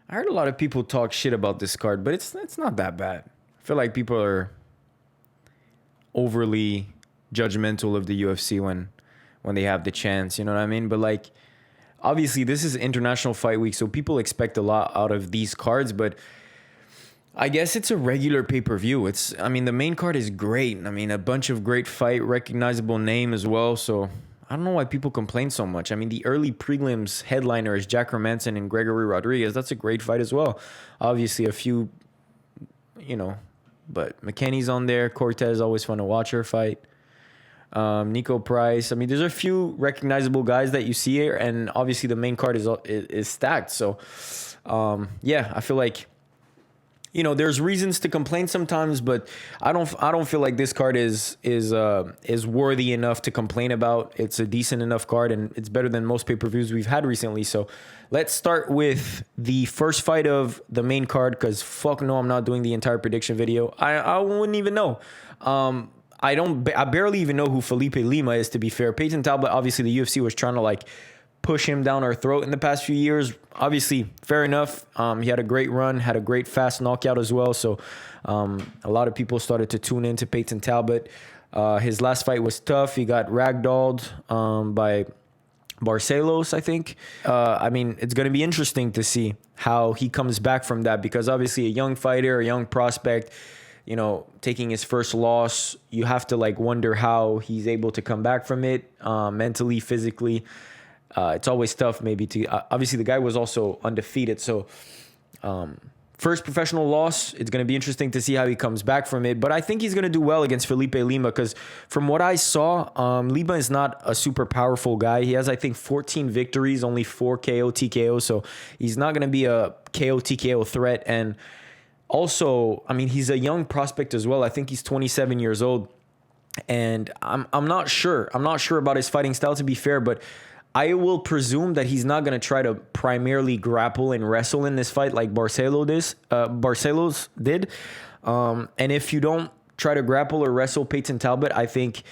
I heard a lot of people talk shit about this card, but it's not that bad. I feel like people are overly judgmental of the UFC when they have the chance, you know what I mean? But like obviously this is International Fight Week, so people expect a lot out of these cards, but I guess it's a regular pay-per-view. I mean, the main card is great. I mean, a bunch of great fight, recognizable name as well. So I don't know why people complain so much. I mean, the early prelims headliner is Jack Hermanson and Gregory Rodriguez. That's a great fight as well. Obviously, a few, but McKenny's on there. Cortez, always fun to watch her fight. Nico Price. I mean, there's a few recognizable guys that you see here, and obviously the main card is stacked. So, yeah, I feel like there's reasons to complain sometimes, but I don't feel like this card is worthy enough to complain about. It's a decent enough card, and it's better than most pay-per-views we've had recently. So let's start with the first fight of the main card, because fuck no, I'm not doing the entire prediction video. I wouldn't even know. I barely even know who Felipe Lima is, to be fair. Peyton Talbott, obviously the UFC was trying to like push him down our throat in the past few years. Obviously, fair enough. He had a great run, had a great fast knockout as well. So a lot of people started to tune into Peyton Talbott. His last fight was tough. He got ragdolled by Barcelos, I think. I mean, it's going to be interesting to see how he comes back from that, because obviously a young fighter, a young prospect, taking his first loss, you have to like wonder how he's able to come back from it, mentally, physically. It's always tough maybe to, obviously the guy was also undefeated. So, first professional loss, it's going to be interesting to see how he comes back from it. But I think he's going to do well against Felipe Lima, because from what I saw, Lima is not a super powerful guy. He has, I think, 14 victories, only 4 KO, TKO. So he's not going to be a KO, TKO threat. And also, I mean, he's a young prospect as well. I think he's 27 years old. And I'm not sure. I'm not sure about his fighting style, to be fair, but I will presume that he's not going to try to primarily grapple and wrestle in this fight like Barcelos did. And if you don't try to grapple or wrestle Peyton Talbott, I think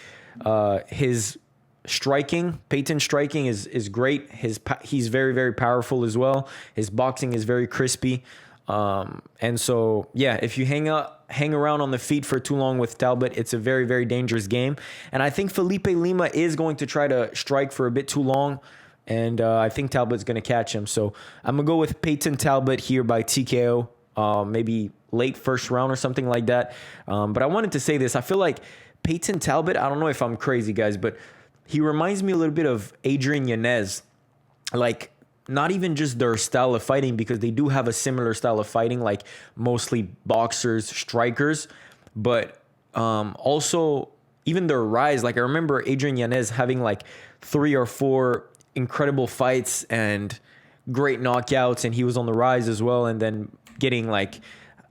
his Peyton's striking is great. He's very, very powerful as well. His boxing is very crispy. And so, yeah, if you hang around on the feet for too long with Talbott, it's a very, very dangerous game. And I think Felipe Lima is going to try to strike for a bit too long. And I think Talbott's going to catch him. So I'm going to go with Peyton Talbott here by TKO, maybe late first round or something like that. But I wanted to say this. I feel like Peyton Talbott, I don't know if I'm crazy, guys, but he reminds me a little bit of Adrian Yanez. Like, not even just their style of fighting, because they do have a similar style of fighting, like mostly boxers, strikers, but also even their rise. Like I remember Adrian Yanez having like 3 or 4 incredible fights and great knockouts, and he was on the rise as well. And then getting like,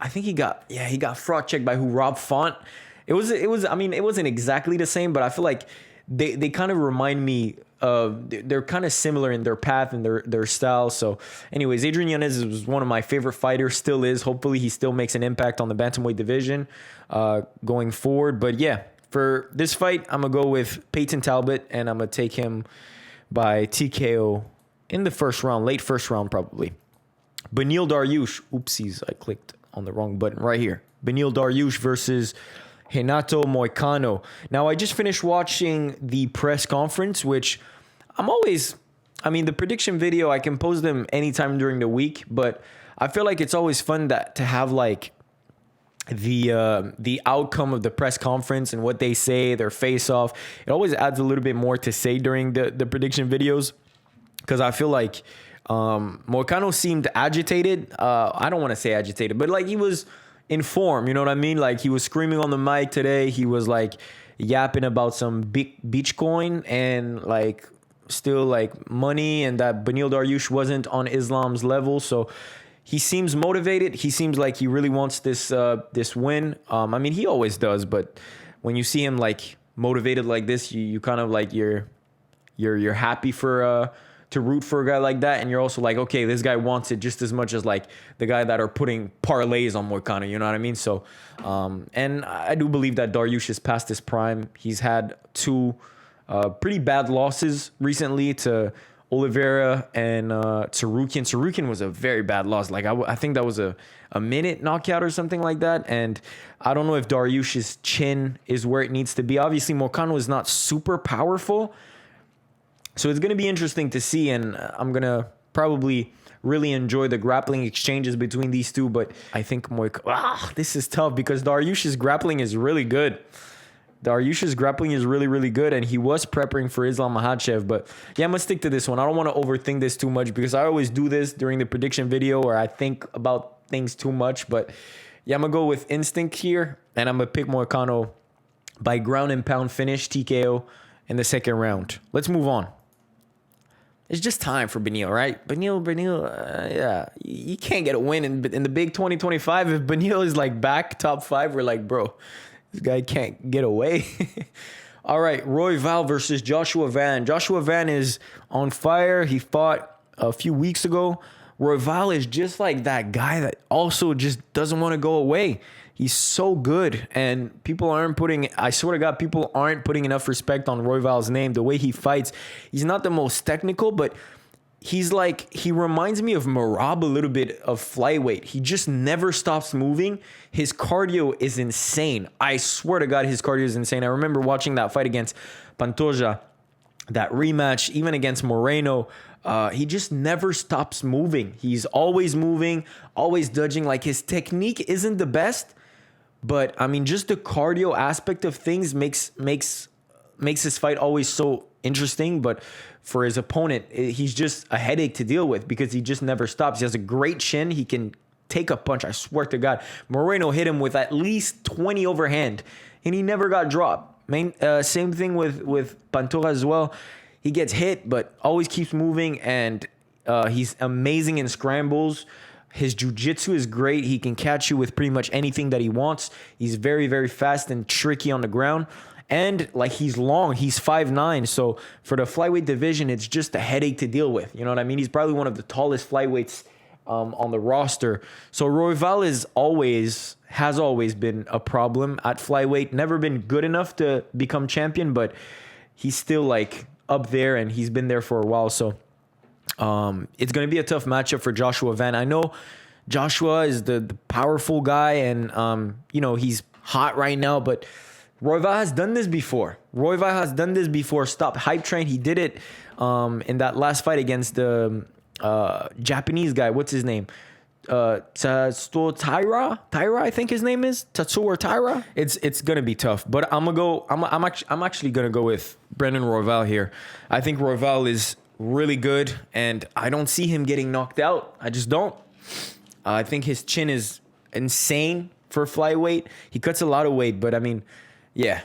I think he got fraud checked by Rob Font. I mean, it wasn't exactly the same, but I feel like they kind of remind me of, they're kind of similar in their path and their style. So anyways, Adrian Yanez was one of my favorite fighters, still is. Hopefully he still makes an impact on the bantamweight division going forward. But yeah, for this fight, I'm going to go with Peyton Talbott, and I'm going to take him by TKO in the first round, late first round probably. Beneil Dariush, oopsies, I clicked on the wrong button right here. Beneil Dariush versus Renato Moicano. Now, I just finished watching the press conference, which the prediction video, I can post them anytime during the week, but I feel like it's always fun to have like the outcome of the press conference and what they say, their face off. It always adds a little bit more to say during the prediction videos, because I feel like Moicano seemed agitated. I don't want to say agitated, but like he was in form, you know what I mean? Like he was screaming on the mic today. He was like yapping about some big Bitcoin and like still like money, and that Beneil Dariush wasn't on Islam's level. So he seems motivated. He seems like he really wants this win. I mean, he always does, but when you see him like motivated like this, you kind of like you're happy for to root for a guy like that, and you're also like, okay, this guy wants it just as much as like the guy that are putting parlays on Moicano, you know what I mean? So, and I do believe that Dariush is past his prime. He's had 2 pretty bad losses recently to Oliveira and Tsarukyan. Tsarukyan was a very bad loss. Like I think that was a minute knockout or something like that. And I don't know if Dariush's chin is where it needs to be. Obviously, Moicano is not super powerful. So it's going to be interesting to see. And I'm going to probably really enjoy the grappling exchanges between these two. But I think this is tough because Dariush's grappling is really good. Dariush's grappling is really, really good, and he was prepping for Islam Makhachev. But yeah, I'm going to stick to this one. I don't want to overthink this too much because I always do this during the prediction video where I think about things too much. But yeah, I'm going to go with instinct here, and I'm going to pick Moicano by ground and pound finish, TKO, in the second round. Let's move on. It's just time for Beneil, right? Beneil, yeah. You can't get a win in the big 2025. If Beneil is like back top 5, we're like, bro, this guy can't get away. All right, Royval versus Joshua Van. Joshua Van is on fire. He fought a few weeks ago. Royval is just like that guy that also just doesn't want to go away. He's so good, and people aren't putting, I swear to God, people aren't putting enough respect on Royval's name. The way he fights, he's not the most technical, but he's like, he reminds me of Merab a little bit of flyweight. He just never stops moving. His cardio is insane. I swear to God, his cardio is insane. I remember watching that fight against Pantoja, that rematch, even against Moreno. He just never stops moving. He's always moving, always dodging. Like, his technique isn't the best, but I mean, just the cardio aspect of things makes his fight always so interesting. But for his opponent, he's just a headache to deal with because he just never stops. He has a great chin. He can take a punch. I swear to God, Moreno hit him with at least 20 overhand, and he never got dropped. Same thing with Pantoja as well. He gets hit, but always keeps moving, and he's amazing in scrambles. His jiu-jitsu is great. He can catch you with pretty much anything that he wants. He's very, very fast and tricky on the ground. And like, he's long. He's 5'9". So for the flyweight division, it's just a headache to deal with. You know what I mean? He's probably one of the tallest flyweights on the roster. So Royval has always been a problem at flyweight. Never been good enough to become champion, but he's still like up there, and he's been there for a while. So it's going to be a tough matchup for Joshua Van. I know Joshua is the powerful guy, and he's hot right now, but Royval has done this before. Stop hype train. He did it in that last fight against the Japanese guy. What's his name? Tatsuo Taira, I think his name is Tatsuo Taira. It's gonna be tough, but I'm actually gonna go with Brendan Royval here. I think Royval is really good, and I don't see him getting knocked out. I just don't. I think his chin is insane for flyweight. He cuts a lot of weight, but I mean, yeah,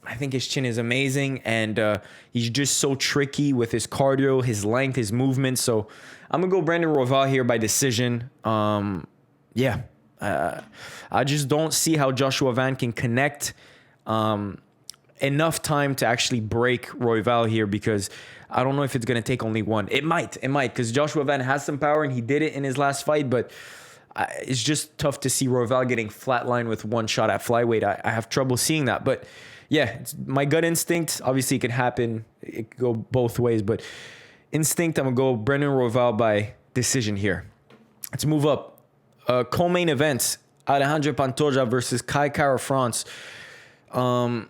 I think his chin is amazing, and he's just so tricky with his cardio, his length, his movement. So I'm going to go Brandon Royval here by decision. I just don't see how Joshua Van can connect enough time to actually break Royval here, because I don't know if it's going to take only one. It might, because Joshua Van has some power, and he did it in his last fight, but it's just tough to see Royval getting flatlined with one shot at flyweight. I have trouble seeing that, but yeah, it's my gut instinct. Obviously, it could happen. It could go both ways, but instinct, I'm going to go Brendan Royval by decision here. Let's move up. Co-main events, Alejandro Pantoja versus Kai Kara France. The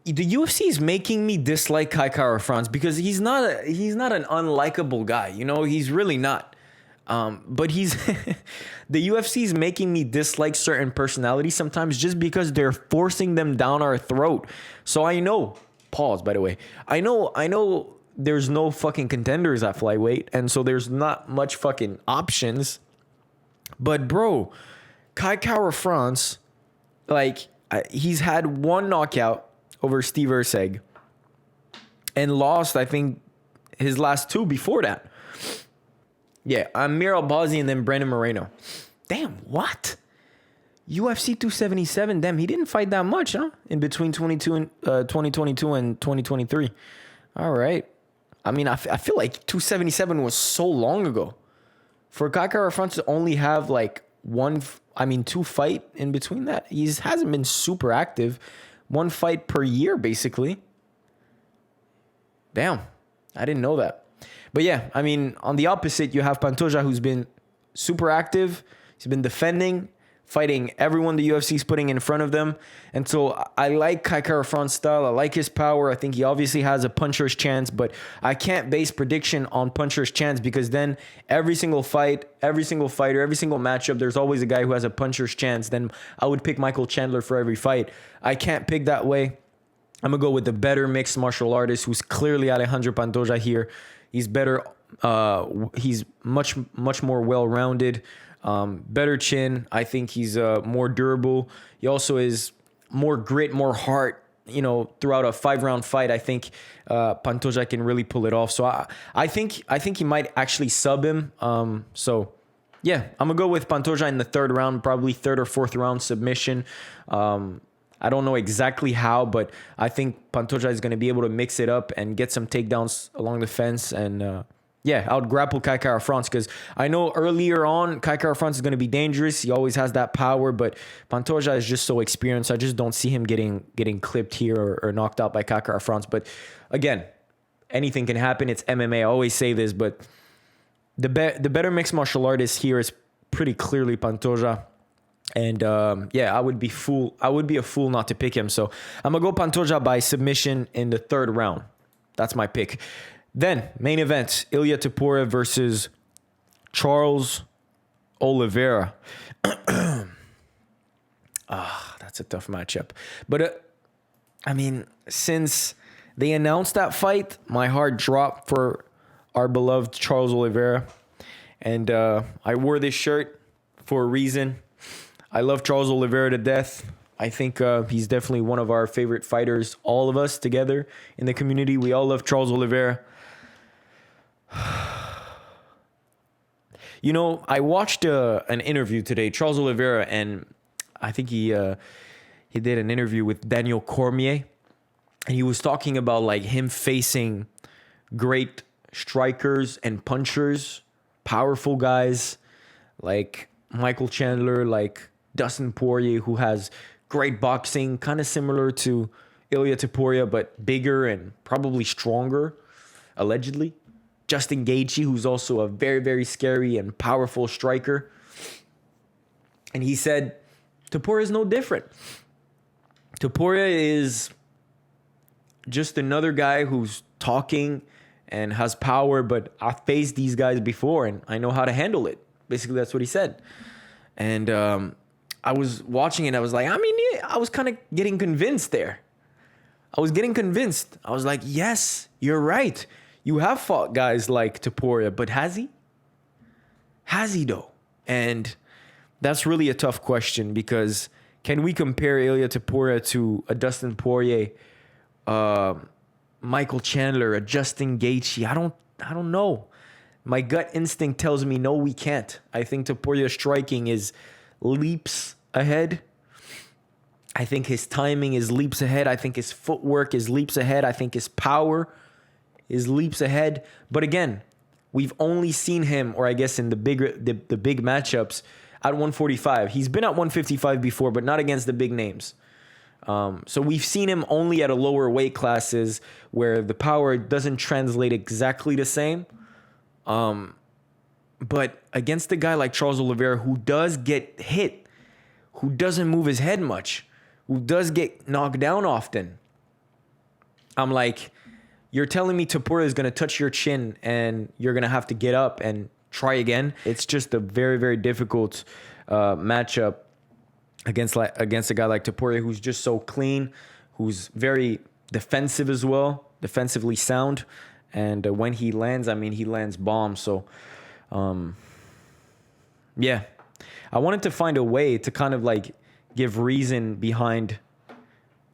UFC is making me dislike Kai Kara France because he's not an unlikable guy. You know, he's really not. But the UFC is making me dislike certain personalities sometimes just because they're forcing them down our throat. So I know, pause by the way, I know there's no fucking contenders at flyweight, and so there's not much fucking options. But bro, Kai Kara France, like, he's had one knockout over Steve Erceg and lost, I think, his last two before that. Yeah, Amir Albazi and then Brandon Moreno. Damn, what? UFC 277. Damn, he didn't fight that much, huh? In between 2022 and 2023. All right. I mean, I feel like 277 was so long ago. For Kai Kara France to only have like two fight in between that, he hasn't been super active. One fight per year, basically. Damn, I didn't know that. But yeah, I mean, on the opposite, you have Pantoja, who's been super active. He's been defending, fighting everyone the UFC's putting in front of them. And so I like Kai Kara France's style. I like his power. I think he obviously has a puncher's chance, but I can't base prediction on puncher's chance, because then every single fight, every single fighter, every single matchup, there's always a guy who has a puncher's chance. Then I would pick Michael Chandler for every fight. I can't pick that way. I'm going to go with the better mixed martial artist, who's clearly Alejandro Pantoja here. He's better. He's much more well-rounded. Better chin. I think he's more durable. He also is more grit, more heart. You know, throughout a 5-round fight, I think Pantoja can really pull it off. So I think he might actually sub him. So yeah, I'm gonna go with Pantoja in the 3rd round, probably 3rd or 4th round submission. I don't know exactly how, but I think Pantoja is going to be able to mix it up and get some takedowns along the fence. And yeah, I'll grapple Kai Kara France, because I know earlier on Kai Kara France is going to be dangerous. He always has that power, but Pantoja is just so experienced. I just don't see him getting clipped here or knocked out by Kai Kara France. But again, anything can happen. It's MMA. I always say this, but the better mixed martial artist here is pretty clearly Pantoja. And yeah, I would be a fool not to pick him. So I'm gonna go Pantoja by submission in the 3rd round. That's my pick. Then main event: Ilia Topuria versus Charles Oliveira. That's a tough matchup. But I mean, since they announced that fight, my heart dropped for our beloved Charles Oliveira, and I wore this shirt for a reason. I love Charles Oliveira to death. I think he's definitely one of our favorite fighters, all of us together in the community. We all love Charles Oliveira. You know, I watched an interview today, Charles Oliveira, and I think he did an interview with Daniel Cormier, and he was talking about like him facing great strikers and punchers, powerful guys like Michael Chandler, like Dustin Poirier, who has great boxing, kind of similar to Ilia Topuria, but bigger and probably stronger, allegedly. Justin Gaethje, who's also a very, very scary and powerful striker. And he said, Topuria is no different. Topuria is just another guy who's talking and has power, but I've faced these guys before and I know how to handle it. Basically, that's what he said. And I was watching it. I was like, I mean, yeah, I was kind of getting convinced there. I was getting convinced. I was like, yes, you're right. You have fought guys like Topuria, but has he? Has he though? And that's really a tough question, because can we compare Ilia Topuria to a Dustin Poirier, Michael Chandler, a Justin Gaethje? I don't know. My gut instinct tells me no, we can't. I think Topuria's striking is leaps ahead. I think his timing is leaps ahead. I think his footwork is leaps ahead. I think his power is leaps ahead. But again, we've only seen him, or I guess in the big matchups, at 145. He's been at 155 before, but not against the big names. So we've seen him only at a lower weight classes where the power doesn't translate exactly the same. But against a guy like Charles Oliveira, who does get hit, who doesn't move his head much, who does get knocked down often, I'm like, you're telling me Topuria is going to touch your chin and you're going to have to get up and try again? It's just a very, very difficult matchup against a guy like Topuria, who's just so clean, who's very defensive as well, defensively sound. And when he lands, I mean, he lands bombs. So, yeah, I wanted to find a way to kind of like give reason behind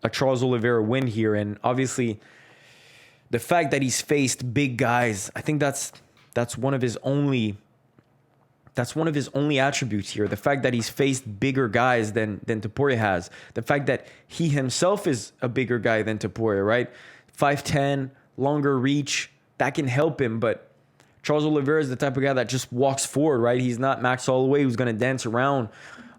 a Charles Oliveira win here. And obviously, the fact that he's faced big guys, I think that's one of his only attributes here. The fact that he's faced bigger guys than Topuria has. The fact that he himself is a bigger guy than Topuria, right? 5'10", longer reach, that can help him. But Charles Oliveira is the type of guy that just walks forward, right? He's not Max Holloway who's going to dance around.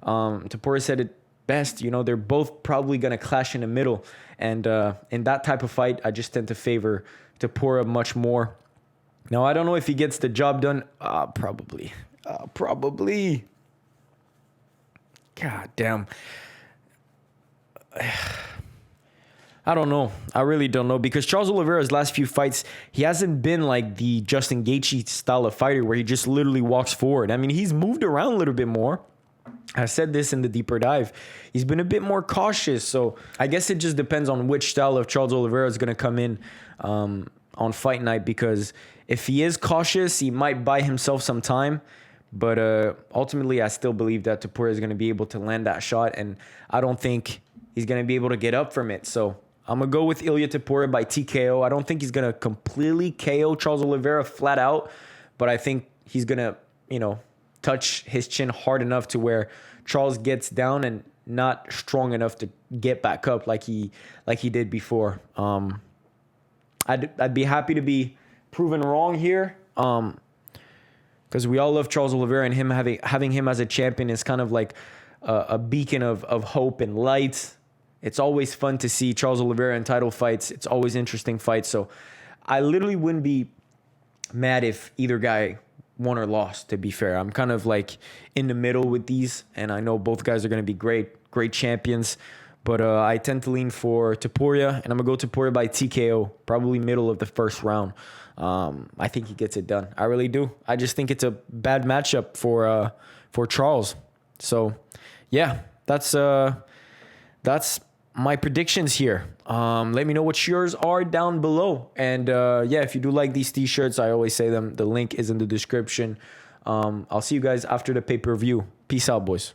Topuria said it best, you know, they're both probably going to clash in the middle. And in that type of fight, I just tend to favor Topuria much more. Now, I don't know if he gets the job done. Probably. Probably. God damn. I don't know. I really don't know, because Charles Oliveira's last few fights, he hasn't been like the Justin Gaethje style of fighter where he just literally walks forward. I mean, he's moved around a little bit more. I said this in the deeper dive. He's been a bit more cautious. So I guess it just depends on which style of Charles Oliveira is going to come in on fight night, because if he is cautious, he might buy himself some time. But ultimately, I still believe that Topuria is going to be able to land that shot, and I don't think he's going to be able to get up from it. So I'm going to go with Ilia Topuria by TKO. I don't think he's going to completely KO Charles Oliveira flat out, but I think he's going to, touch his chin hard enough to where Charles gets down and not strong enough to get back up like he did before. I'd be happy to be proven wrong here, because we all love Charles Oliveira, and him having him as a champion is kind of like a beacon of hope and light. It's always fun to see Charles Oliveira in title fights. It's always interesting fights. So I literally wouldn't be mad if either guy won or lost, to be fair. I'm kind of like in the middle with these, and I know both guys are going to be great champions. But I tend to lean for Topuria, and I'm going to go Topuria by TKO, probably middle of the first round. I think he gets it done. I really do. I just think it's a bad matchup for Charles. So, yeah, that's my predictions here. Let me know what yours are down below. And yeah, if you do like these t-shirts, I always say them. The link is in the description. I'll see you guys after the pay-per-view. Peace out, boys.